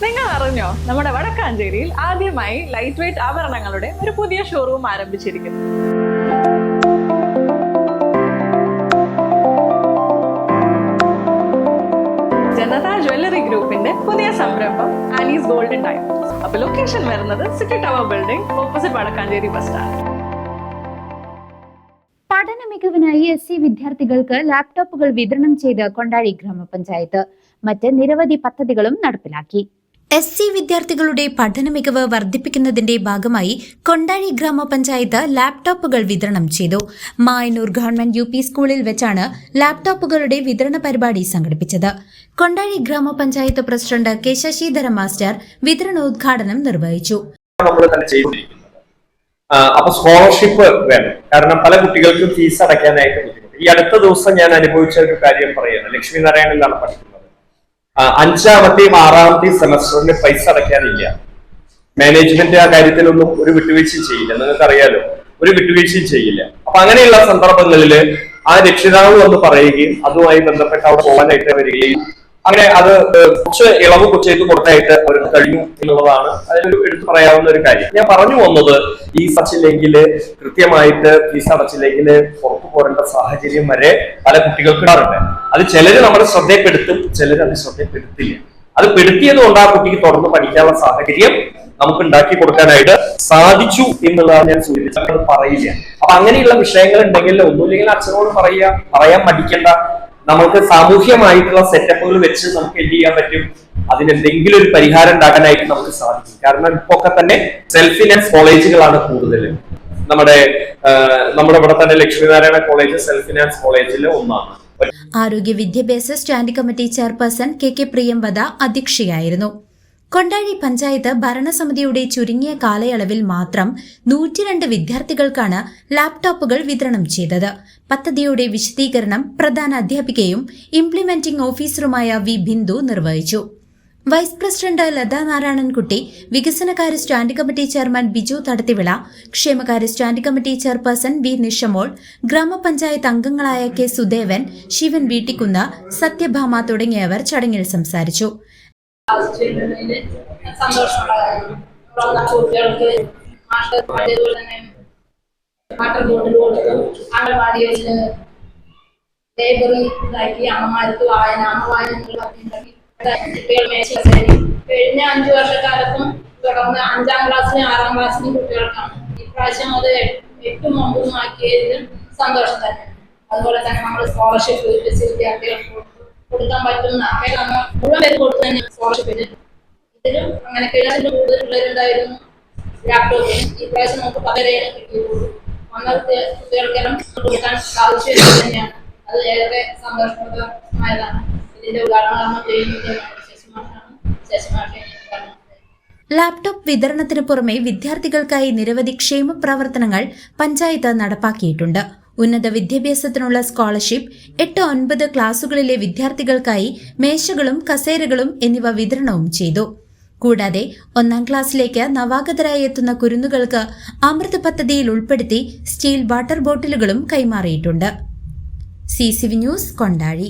നിങ്ങൾ അറിഞ്ഞോ, നമ്മുടെ വടക്കാഞ്ചേരിയിൽ ആദ്യമായി ലൈറ്റ് വെയ്റ്റ് ആഭരണങ്ങളുടെ ഒരു പുതിയ ഷോറൂം ആരംഭിച്ചിരിക്കുന്നു. ജനത ജ്വല്ലറി ഗ്രൂപ്പിന്റെ പുതിയ സംരംഭം ആലീസ് ഗോൾഡൻ ഡയമണ്ട്സ്. അപ്പൊ ലൊക്കേഷൻ വരുന്നത് city tower building opposite Vadakkanchery bus stand. പഠന മികവിനായി SC വിദ്യാർത്ഥികൾക്ക് ലാപ്ടോപ്പുകൾ വിതരണം ചെയ്ത് കൊണ്ടാഴി ഗ്രാമപഞ്ചായത്ത്. മറ്റ് നിരവധി പദ്ധതികളും നടപ്പിലാക്കി. SC വിദ്യാർത്ഥികളുടെ പഠന മികവ് വർദ്ധിപ്പിക്കുന്നതിന്റെ ഭാഗമായി കൊണ്ടാഴി ഗ്രാമപഞ്ചായത്ത് ലാപ്ടോപ്പുകൾ വിതരണം ചെയ്തു. മായന്നൂർ ഗവൺമെന്റ് UP സ്കൂളിൽ വെച്ചാണ് ലാപ്ടോപ്പുകളുടെ വിതരണ പരിപാടി സംഘടിപ്പിച്ചത്. കൊണ്ടാഴി ഗ്രാമപഞ്ചായത്ത് പ്രസിഡന്റ് K ശശിധര മാസ്റ്റർ വിതരണോദ്ഘാടനം നിർവഹിച്ചു. അപ്പൊ സ്കോളർഷിപ്പ് വേണം, കാരണം പല കുട്ടികൾക്കും ഫീസ് അടയ്ക്കാനായിട്ട് ബുദ്ധിമുട്ട്. ഈ അടുത്ത ദിവസം ഞാൻ അനുഭവിച്ച ഒരു കാര്യം പറയുന്നത്, ലക്ഷ്മി നാരായണനിലാണ് പഠിക്കുന്നത്. 5ാമത്തെയും 6ാമത്തെയും സെമസ്റ്ററിന് പൈസ അടയ്ക്കാനില്ല. മാനേജ്മെന്റ് ആ കാര്യത്തിലൊന്നും ഒരു വിട്ടുവീഴ്ചയും ചെയ്യില്ല, നിങ്ങൾക്ക് അറിയാലോ, ഒരു വിട്ടുവീഴ്ചയും ചെയ്യില്ല. അപ്പൊ അങ്ങനെയുള്ള സന്ദർഭങ്ങളിൽ ആ രക്ഷിതാവ് വന്ന് പറയുകയും അതുമായി ബന്ധപ്പെട്ട് അവിടെ പോകാനായിട്ട് വരികയും അങ്ങനെ അത് കുറച്ച് ഇളവ് ചെയ്ത് കൊടുത്തായിട്ട് അവർക്ക് കഴിഞ്ഞു എന്നുള്ളതാണ് അതിലൊരു എടുത്തു പറയാവുന്ന ഒരു കാര്യം. ഞാൻ പറഞ്ഞു വന്നത്, ഈ അടച്ചില്ലെങ്കിൽ, കൃത്യമായിട്ട് ഫീസ് അടച്ചില്ലെങ്കിൽ പുറത്തു പോരേണ്ട സാഹചര്യം വരെ പല കുട്ടികൾക്ക് ഉണ്ടാറുണ്ട്. അത് ചിലര് നമ്മുടെ ശ്രദ്ധയെപ്പെടുത്തും, ചിലർ അത് ശ്രദ്ധയെപ്പെടുത്തില്ല. അത് പെടുത്തിയത് കൊണ്ട് ആ കുട്ടിക്ക് തുടർന്ന് പഠിക്കാനുള്ള സാഹചര്യം നമുക്ക് ഉണ്ടാക്കി കൊടുക്കാനായിട്ട് സാധിച്ചു എന്നുള്ളതാണ് ഞാൻ സൂചിപ്പിച്ചത്. അത് പറയില്ല. അപ്പൊ അങ്ങനെയുള്ള വിഷയങ്ങൾ ഉണ്ടെങ്കിൽ ഒന്നുമില്ലെങ്കിൽ അച്ഛനോട് പറയാൻ മടിക്കേണ്ട. നമുക്ക് സാമൂഹ്യമായിട്ടുള്ള സെറ്റപ്പുകൾ വെച്ച് നമുക്ക് എന്ത് ചെയ്യാൻ പറ്റും, അതിനെന്തെങ്കിലും ഒരു പരിഹാരം ഉണ്ടാക്കാനായിട്ട് നമുക്ക് സാധിക്കും. കാരണം ഇപ്പൊക്കെ തന്നെ സെൽഫ് ഫിനാൻസ് കോളേജുകളാണ് കൂടുതൽ. നമ്മുടെ ഇവിടെ തന്നെ ലക്ഷ്മിനാരായണ കോളേജ് സെൽഫ് ഫിനാൻസ് കോളേജിൽ ഒന്നാണ്. ആരോഗ്യ വിദ്യാഭ്യാസ standing committee chairperson KK Priyamvada അധ്യക്ഷയായിരുന്നു. കൊണ്ടാഴി പഞ്ചായത്ത് ഭരണസമിതിയുടെ ചുരുങ്ങിയ കാലയളവിൽ മാത്രം 102 വിദ്യാർത്ഥികൾക്കാണ് ലാപ്ടോപ്പുകൾ വിതരണം ചെയ്തത്. പദ്ധതിയുടെ വിശദീകരണം പ്രധാന അധ്യാപികയും ഇംപ്ലിമെന്റിംഗ് ഓഫീസറുമായ V ബിന്ദു നിർവഹിച്ചു. വൈസ് പ്രസിഡന്റ് ലതാ നാരായണൻകുട്ടി, വികസനകാര്യ standing committee chairman Biju Thadathivila, ക്ഷേമകാര്യ standing committee chairperson V Nishamol, ഗ്രാമപഞ്ചായത്ത് അംഗങ്ങളായ K സുദേവൻ, ശിവൻ വീട്ടിക്കുന്ന്, സത്യഭാമ തുടങ്ങിയവർ ചടങ്ങിൽ സംസാരിച്ചു. കുട്ടികൾക്ക് ലൈബ്രറി ഇതാക്കി, അമ്മമാർക്ക് കുട്ടികൾ കഴിഞ്ഞ 5 വർഷക്കാലത്തും തുടർന്ന് 5ാം ക്ലാസ്സിലും 6ാം ക്ലാസ്സിലും കുട്ടികൾക്കാണ്. ഇപ്രാവശ്യം അത് 8ഉം 9ഉം ആക്കിയതിലും സന്തോഷം തന്നെ. അതുപോലെ തന്നെ നമ്മൾ സ്കോളർഷിപ്പ് വിദ്യാർത്ഥികൾക്ക് കൊടുക്കാൻ പറ്റുന്ന മുഴുവൻ പേര് കൊടുത്തതിന് സ്കോളർഷിപ്പിന് ഇതിലും അങ്ങനെ കഴിഞ്ഞതിലും കൂടുതൽ പിള്ളേരുണ്ടായിരുന്നു. ലാപ്ടോപ്പിന് ഈ പ്രാവശ്യം നമുക്ക് പകരേനെ കിട്ടിയിട്ടുള്ളൂ. അന്നത്തെ കുട്ടികൾക്കെല്ലാം കൊടുക്കാൻ സാധിച്ചു എന്ന് തന്നെയാണ്. അത് ഏറെ സന്തോഷപ്രദമായതാണ്. ഇതിന്റെ ഉദാഹരണം ചെയ്യുന്നത് ശശിമാഷ. ലാപ്ടോപ്പ് വിതരണത്തിന് പുറമെ വിദ്യാർത്ഥികൾക്കായി നിരവധി ക്ഷേമ പ്രവർത്തനങ്ങൾ പഞ്ചായത്ത് നടപ്പാക്കിയിട്ടുണ്ട്. ഉന്നത വിദ്യാഭ്യാസത്തിനുള്ള സ്കോളർഷിപ്പ്, 8-9 ക്ലാസുകളിലെ വിദ്യാർത്ഥികൾക്കായി മേശകളും കസേരകളും എന്നിവ വിതരണവും ചെയ്തു. കൂടാതെ 1ാം ക്ലാസ്സിലേക്ക് നവാഗതരായി എത്തുന്ന കുരുന്നുകൾക്ക് അമൃത് പദ്ധതിയിൽ ഉൾപ്പെടുത്തി സ്റ്റീൽ വാട്ടർ ബോട്ടിലുകളും കൈമാറിയിട്ടുണ്ട്. CCV news, Kondazhy.